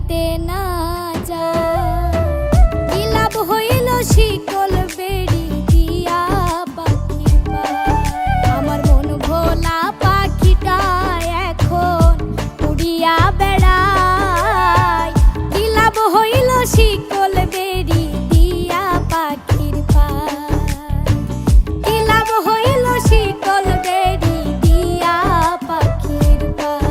থাকিতে না যায়। কি লাভ হইল শিকল বেড়ি দিয়া পাখির পায়। আমার মন ভোলা পাখিটা এখন উড়িয়া বেড়ায়। কি লাভ হইল শিকল বেড়ি দিয়া পাখির পায়। কি লাভ হইল শিকল বেড়ি দিয়া পাখির পায়।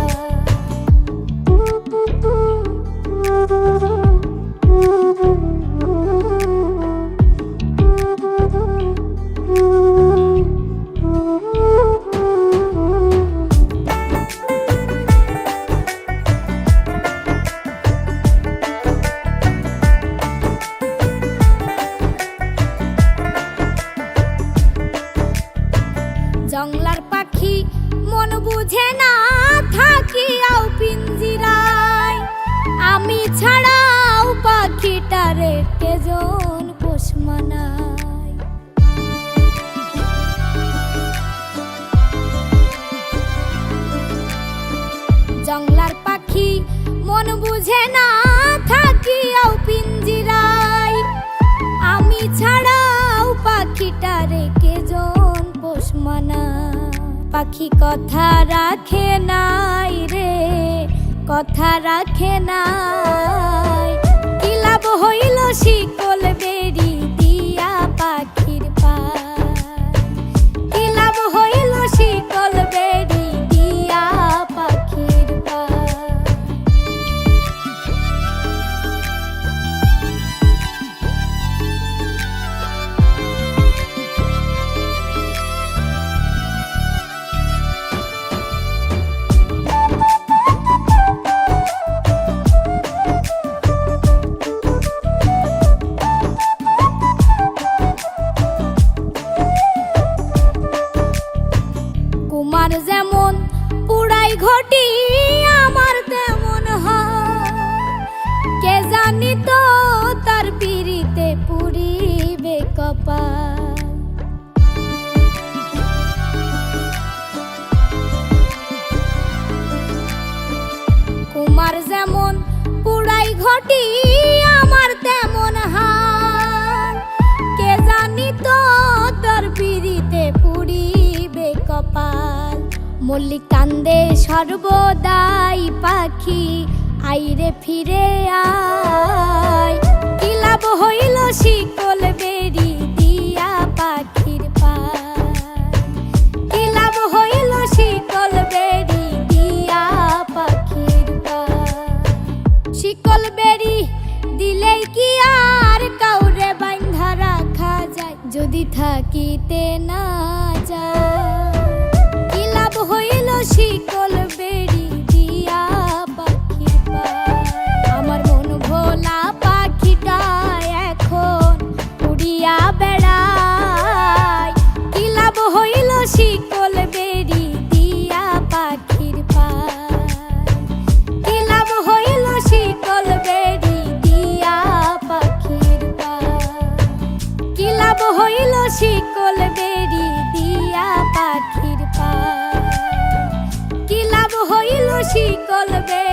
জংলার পাখি মন বুঝে না থাকিয়াও পিঞ্জিরায়। আমি ছাড়াও পাখিটারে কেজন পোষ মানায়। জংলার পাখি মন বুঝে না থাকিয়াও পিঞ্জিরায়। আমি ছাড়াও পাখিটারে কেজন পোষ মানায়। পাখি কথা রাখে নাই রে, কথা রাখে নাই। কি লাভ হইল শিকল বেড়ি দিয়া পাখির পায়। কি লাভ হইল শিকল বেড়ি দিয়া পাখির পায়। কুমার যেমন পুরাই ঘটি আমার তেমন হয়। কে জানি তো তার পিরিতে পুরিবে কপাল। কুমার যেমন পুরাই ঘটি আমার তেমন হয়। কে জানি তো তার পিরিতে পুরিবে কপাল। মল্লিক কান্দে সর্বদাই পাখি আইরে ফিরে আয়। কি লাভ হইল শিকল বেড়ি দিয়া পাখির পায়। কি লাভ হইল শিকল বেড়ি দিয়া পাখির পায়। শিকল বেড়ি দিলেই কি আর কাউরে বাঁধা রাখা যায়। যদি থাকিতে না যায়। কি লাভ হইল শিকল বেড়ি দিয়া পাখির পায়। আমার মন ভোলা পাখিটা এখন উড়িয়া বেড়ায়। কি লাভ হইল শিকল বেড়ি দিয়া পাখির পায়। কি লাভ হইল শিকল বেড়ি দিয়া পাখির পায়। কি লাভ হইল শিকল বেড়ি দিয়া পাখির পায়। কি লাভ হইল শিকল বেড়ি।